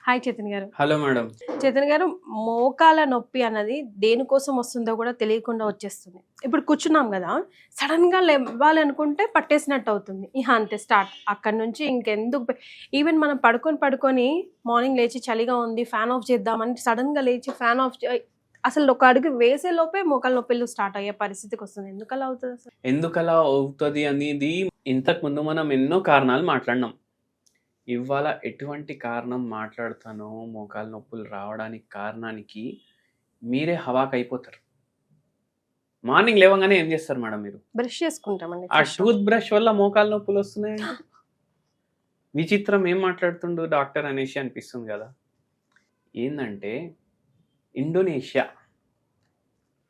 Hi Chaitanya గారు. Hello madam. Chaitanya గారు, మోకాల నొప్పి అన్నది దేనికోసం వస్తుందో కూడా తెలియకుండా వచ్చేస్తుంది. ఇప్పుడు కూర్చున్నాం కదా, సడన్గా లేవాలనుకుంటే పట్టేసినట్టు అవుతుంది. ఇహ అంతే స్టార్ట్. అక్కడి నుంచి ఇంకెందుకు ఈవెన్ మనం పడుకొని మార్నింగ్ లేచి చలిగా ఉంది ఫ్యాన్ ఆఫ్ చేద్దామని సడన్గా లేచి ఫ్యాన్ ఆఫ్ అసలు ఒక అడుగు వేసే లోపే మోకాల నొప్పులు స్టార్ట్ అయ్యే పరిస్థితికి వస్తుంది. ఎందుకలా అవుతుంది అసలు? ఎందుకలా అవుతుంది అనేది ఇంతకు ముందు మనం ఎన్నో కారణాలు మాట్లాడినాం. ఇవాళ ఎటువంటి కారణం మాట్లాడుతానో మోకాలు నొప్పులు రావడానికి కారణానికి మీరే హవాక్ అయిపోతారు. మార్నింగ్ లేవగానే ఏం చేస్తారు మేడం మీరు? బ్రష్ చేసుకుంటామండి. ఆ టూత్ బ్రష్ వల్ల మోకాలు నొప్పులు వస్తున్నాయండి. విచిత్రం, ఏం మాట్లాడుతుండు డాక్టర్ అనేసి అనిపిస్తుంది కదా. ఏంటంటే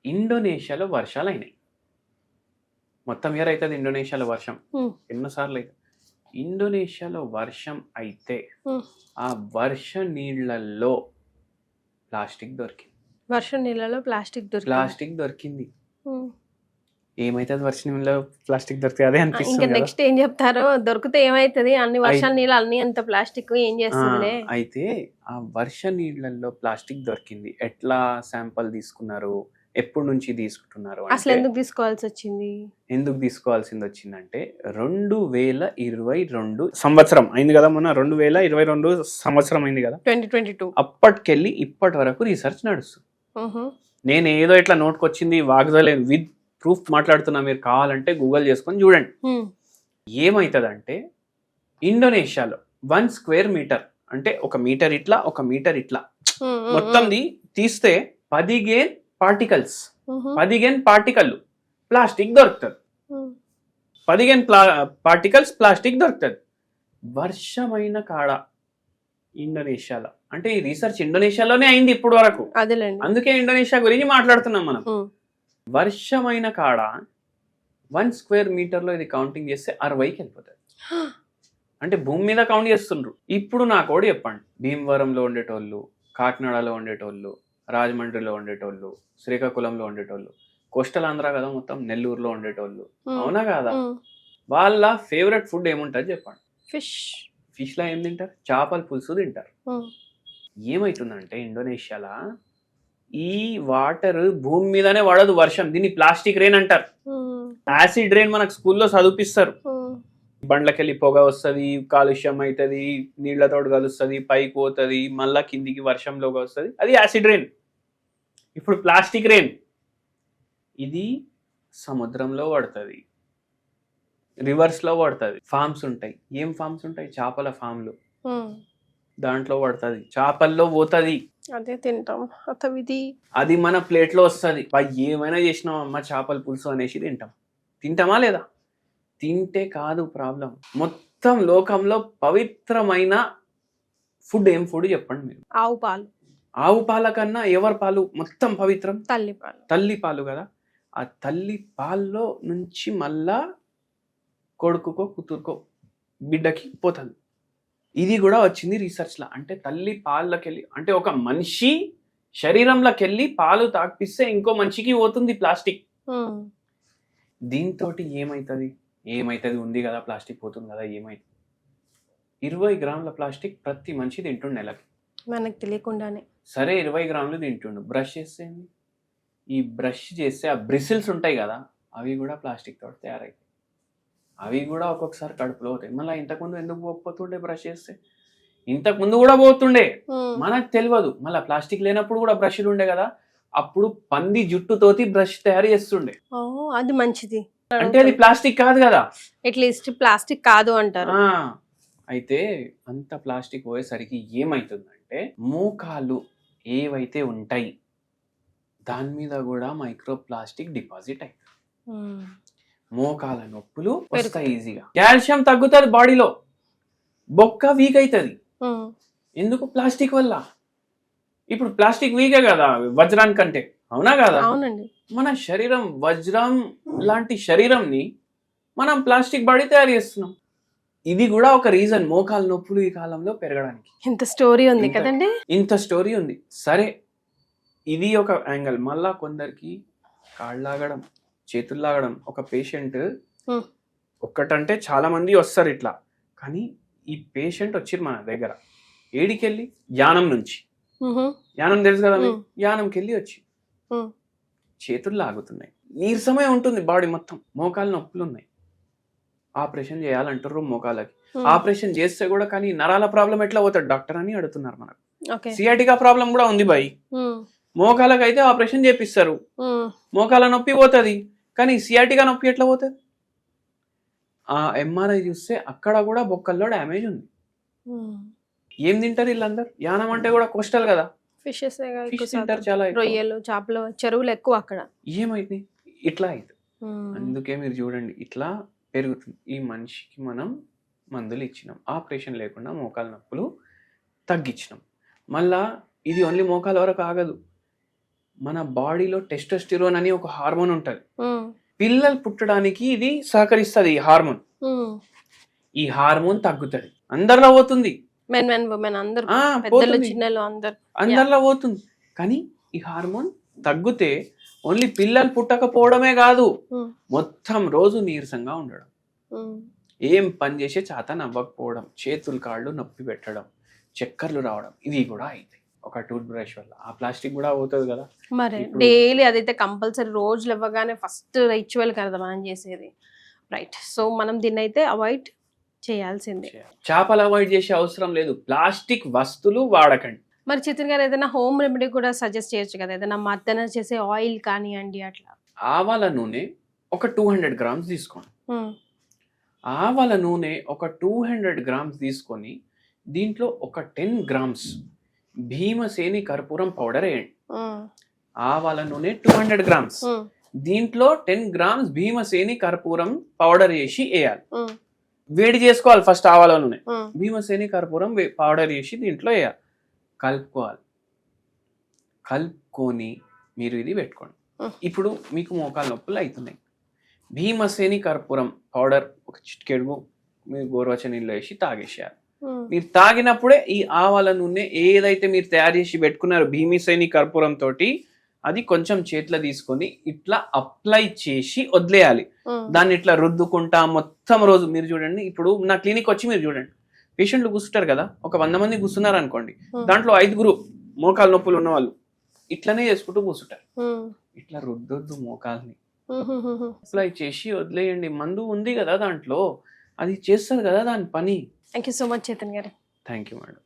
ఇండోనేషియాలో వర్షాలు అయినాయి. మొత్తం ఇయర్ అవుతుంది ఇండోనేషియాలో వర్షం. ఎన్నోసార్లు అయితే ఇండోనేషియాలో వర్షం అయితే ఆ వర్ష నీళ్లలో ప్లాస్టిక్ దొరికింది. వర్షం నీళ్ళలో ప్లాస్టిక్ దొరికింది. ఏమైతుంది వర్ష నీళ్ళలో ప్లాస్టిక్ దొరికితే? అదే అనిపిస్తుంది. నెక్స్ట్ ఏం చెప్తారో, దొరికితే ఏమైతుంది? అన్ని వర్షాల నీళ్ళు అన్ని అంత ప్లాస్టిక్ ఏం చేస్తుంది? అయితే ఆ వర్ష నీళ్ళల్లో ప్లాస్టిక్ దొరికింది. ఎట్లా శాంపుల్ తీసుకున్నారు, ఎప్పటి నుంచి తీసుకుంటున్నారు, అసలు ఎందుకు తీసుకోవాల్సింది వచ్చిందంటే 2022 సంవత్సరం అయింది కదా. మొన్న 2022 సంవత్సరం అయింది కదా, 2022. అప్పటికెళ్ళి ఇప్పటి వరకు రీసెర్చ్ నడుస్తుంది. నేను ఏదో ఇట్లా నోట్కొచ్చింది వాగ్దలేదు, విత్ ప్రూఫ్ మాట్లాడుతున్నా. మీరు కావాలంటే గూగుల్ చేసుకొని చూడండి. ఏమవుతుందంటే ఇండోనేషియాలో 1 స్క్వేర్ మీటర్ అంటే 1 మీటర్ ఇట్లా 1 మీటర్ ఇట్లా మొత్తంది తీస్తే 10 పార్టికల్ ప్లాస్టిక్ దొరుకుతుంది. 15 పార్టికల్స్ ప్లాస్టిక్ దొరుకుతుంది వర్షమైన కాడ ఇండోనేషియాలో. అంటే ఈ రీసెర్చ్ ఇండోనేషియాలోనే అయింది ఇప్పుడు వరకు. అందుకే ఇండోనేషియా గురించి మాట్లాడుతున్నాం మనం. వర్షమైన కాడ 1 స్క్వేర్ మీటర్ లో ఇది కౌంటింగ్ చేస్తే 60కి వెళ్ళిపోతుంది. అంటే భూమి మీద కౌంట్ చేస్తుండ్రు. ఇప్పుడు నాకు కూడా చెప్పండి, భీమవరంలో ఉండేటోళ్ళు, కాకినాడలో ఉండేటోళ్ళు, రాజమండ్రిలో ఉండేటోళ్ళు, శ్రీకాకుళంలో ఉండేటోళ్ళు, కోస్టల్ ఆంధ్ర కదా మొత్తం, నెల్లూరులో ఉండేటోళ్ళు, అవునా కాదా? వాళ్ళ ఫేవరెట్ ఫుడ్ ఏముంటుంది చెప్పండి? ఫిష్ లో ఏం తింటారు? చేపల పులుసు తింటారు. ఏమైతుందంటే ఇండోనేషియాలో ఈ వాటర్ భూమి మీదనే పడదు వర్షం, దీన్ని ప్లాస్టిక్ రెయిన్ అంటారు. యాసిడ్ రెయిన్ మనకు స్కూల్లో చదివిస్తారు. బండ్లకెళ్ళి పొగ వస్తుంది, కాలుష్యం అవుతుంది, నీళ్లతో కలుస్తుంది, పైకి పోతుంది, మళ్ళా కిందికి వర్షంలోకి వస్తుంది, అది యాసిడ్ రెయిన్. ఇప్పుడు ప్లాస్టిక్ రెయిన్ ఇది సముద్రంలో పడుతుంది, రివర్స్ లో పడుతుంది. ఫార్మ్స్ ఉంటాయి. ఏం ఫార్మ్స్ ఉంటాయి? చేపల ఫామ్లు. దాంట్లో పడుతుంది, చేపల్లో పోతుంది, అదే తింటాం. అది మన ప్లేట్ లో వస్తుంది. ఏమైనా చేసినాం అమ్మ చేపల పులుసు అనేసి తింటామా లేదా? తింటే కాదు ప్రాబ్లం. మొత్తం లోకంలో పవిత్రమైన ఫుడ్ ఏం ఫుడ్ చెప్పండి మీరు? ఆవు పాల కన్నా ఎవరి పాలు మొత్తం పవిత్రం? తల్లి పాలు కదా. ఆ తల్లి పాల్లో నుంచి మళ్ళా కొడుకుకో కూతురుకో బిడ్డకి పోతుంది. ఇది కూడా వచ్చింది రీసెర్చ్ లో. అంటే తల్లి పాలకెళ్ళి, అంటే ఒక మనిషి శరీరంలోకి వెళ్ళి పాలు తాగిపిస్తే ఇంకో మనిషికి పోతుంది ప్లాస్టిక్. దీంతో ఏమైతుంది ఉంది కదా, ప్లాస్టిక్ పోతుంది కదా, ఏమైతుంది? 20 గ్రాముల ప్లాస్టిక్ ప్రతి మనిషి తింటుండు నెలకి, మనకు తెలియకుండానే. సరే 20 గ్రాములు తింటుండు. బ్రష్ చేస్తే ఈ బ్రష్ చేస్తే ఆ బ్రిసిల్స్ ఉంటాయి కదా, అవి కూడా ప్లాస్టిక్ తోటి తయారవుతాయి. అవి కూడా ఒక్కొక్కసారి కడుపులో అవుతాయి. మళ్ళీ ఇంతకుముందు ఎందుకు పోతుండే? బ్రష్ చేస్తే ఇంతకుముందు కూడా పోతుండే, మనకు తెలియదు. మళ్ళీ ప్లాస్టిక్ లేనప్పుడు కూడా బ్రష్లు ఉండే కదా, అప్పుడు పంది జుట్టుతోటి బ్రష్ తయారు చేస్తుండే. అది మంచిది. అంటే అది ప్లాస్టిక్ కాదు కదా, అట్లీస్ట్ ప్లాస్టిక్ కాదు అంటారు. అయితే అంత ప్లాస్టిక్ పోయేసరికి ఏమైతుందంటే మోకాలు ఏవైతే ఉంటాయి దాని మీద కూడా మైక్రో ప్లాస్టిక్ డిపాజిట్ అవుతుంది. మోకాల నొప్పులు వస్తాయి ఈజీగా. కాల్షియం తగ్గుతుంది బాడీలో, బొక్క వీక్ అవుతుంది. ఎందుకు? ప్లాస్టిక్ వల్ల. ఇప్పుడు ప్లాస్టిక్ వీకే కదా వజ్రానికంటే, అవునా కదా? మన శరీరం వజ్రం లాంటి శరీరంని మనం ప్లాస్టిక్ బాడీ తయారు చేస్తున్నాం. ఇది కూడా ఒక రీజన్ మోకాల నొప్పులు ఈ కాలంలో పెరగడానికి. ఇంత స్టోరీ ఉంది కదండి. ఇంత స్టోరీ ఉంది. సరే, ఇది ఒక యాంగిల్. మళ్ళా కొందరికి కాళ్ళు లాగడం, చేతులు లాగడం. ఒక పేషెంట్ ఒక్కటంటే చాలా మంది వస్తారు ఇట్లా, కానీ ఈ పేషెంట్ వచ్చిర్రు మన దగ్గర ఏడికెళ్ళి యానం నుంచి, యానం తెలుసు కదా మీకు? యానంకి వెళ్ళి వచ్చి చేతులు లాగుతున్నాయి, నీరసమే ఉంటుంది బాడీ మొత్తం, మోకాలు నొప్పులు ఉన్నాయి, ఆపరేషన్ చేయాలంటారు మోకాలకి. ఆపరేషన్ చేస్తే కూడా కానీ నరాల ప్రాబ్లం ఎట్లా పోతాడు డాక్టర్ అని అడుగుతున్నారు మనకు. సియాటికా ప్రాబ్లం కూడా ఉంది బాయ్, మోకాలకు అయితే ఆపరేషన్ చేపిస్తారు, మోకాల నొప్పి పోతుంది, కానీ సియాటికా నొప్పి ఎట్లా పోతుంది? ఆ ఎంఆర్ఐ చూస్తే అక్కడ కూడా బొక్కల్లో డ్యామేజ్ ఉంది. ఏం తింటారు వీళ్ళందరూ? యానం అంటే కూడా కోస్టల్ కదా, ఫిషెస్ ఫిష్ తింటారు చాలా ఎక్కువ. రొయ్యలు, చేపలు, చెరువులు ఎక్కువ అక్కడ. ఏమైంది ఇట్లా అయితే? అందుకే మీరు చూడండి ఇట్లా పెరుగుతుంది. ఈ మనిషికి మనం మందులు ఇచ్చినాం, ఆపరేషన్ లేకుండా మోకాల నొప్పులు తగ్గించినాం. మళ్ళా ఇది ఓన్లీ మోకాల వరకు ఆగదు, మన బాడీలో టెస్టోస్టిరోన్ అని ఒక హార్మోన్ ఉంటుంది, పిల్లలు పుట్టడానికి ఇది సహకరిస్తుంది. ఈ హార్మోన్, ఈ హార్మోన్ తగ్గుతుంది, అందరిలో పోతుంది, మెన్ మెన్ ఉమెన్ అందరూ, పెద్దలు చిన్నలు అందరిలో పోతుంది. కానీ ఈ హార్మోన్ తగ్గితే ఓన్లీ పిల్లలు పుట్టకపోవడమే కాదు, మొత్తం రోజు నీరసంగా ఉండడం, ఏం పని చేసే చేత నవ్వకపోవడం, చేతులు కాళ్ళు నొప్పి పెట్టడం, చక్కర్లు రావడం, ఇవి కూడా అవుతాయి ఒక టూత్ బ్రష్ వల్ల. ఆ ప్లాస్టిక్ కూడా అవుతుంది కదా మరి. డైలీ అదైతే కంపల్సరీ, రోజులు ఇవ్వగానే ఫస్ట్ రిచువల్ కదా మనం చేసేది, రైట్? సో మనం దీన్ని అయితే అవాయిడ్ చేయాల్సిందే. చేపలు అవాయిడ్ చేసే అవసరం లేదు, ప్లాస్టిక్ వస్తువులు వాడకండి. మరి చిత్ర గారు ఏదైనా హోమ్ రెమెడీ కూడా సజెస్ట్ చేయొచ్చు కదా, ఏదైనా మర్దన చేసే ఆయిల్ కానివ్వండి అట్లా. ఆవాల నూనె ఒక 200 గ్రామ్స్ తీసుకోండి, ఆవాల నూనె ఒక 200 గ్రామ్స్ తీసుకొని దీంట్లో ఒక 10 గ్రామ్స్ భీమసేని కర్పూరం పౌడర్ వేయండి. ఆవాల నూనె 200 గ్రామ్స్, దీంట్లో 10 గ్రామ్స్ భీమసేని కర్పూరం పౌడర్ వేసి వేయాలి. వేడి చేసుకోవాలి ఫస్ట్ ఆవాల నూనె, భీమసేని కర్పూరం పౌడర్ వేసి దీంట్లో వేయాలి, కలుపుకోవాలి. కలుపుకొని మీరు ఇది పెట్టుకోండి. ఇప్పుడు మీకు మోకాలు నొప్పులు అవుతున్నాయి, భీమసేని కర్పూరం పౌడర్ ఒక చిటికెడు మీరు గోరువెచ్చని నీళ్ళు వేసి తాగేసేయాలి. మీరు తాగినప్పుడే ఈ ఆవాల నూనె ఏదైతే మీరు తయారు చేసి పెట్టుకున్నారో భీమసేని కర్పూరం తోటి, అది కొంచెం చేతిలో తీసుకొని ఇట్లా అప్లై చేసి వదిలేయాలి. దాన్ని ఇట్లా రుద్దుకుంటా మొత్తం రోజు. మీరు చూడండి, ఇప్పుడు నా క్లినిక్ వచ్చి మీరు చూడండి, పేషెంట్లు కూర్చుంటారు కదా, ఒక 100 మంది కూర్చున్నారు అనుకోండి, దాంట్లో 5 మోకాలు నొప్పులు ఉన్న వాళ్ళు ఇట్లనే చేసుకుంటూ కూర్చుంటారు. ఇట్లా రుద్దొద్దు మోకాల్ని, అప్లై చేసి వదిలేయండి. మందు ఉంది కదా దాంట్లో, అది చేస్తుంది కదా దాని పని. Thank you so much Chetan garu. Thank you madam.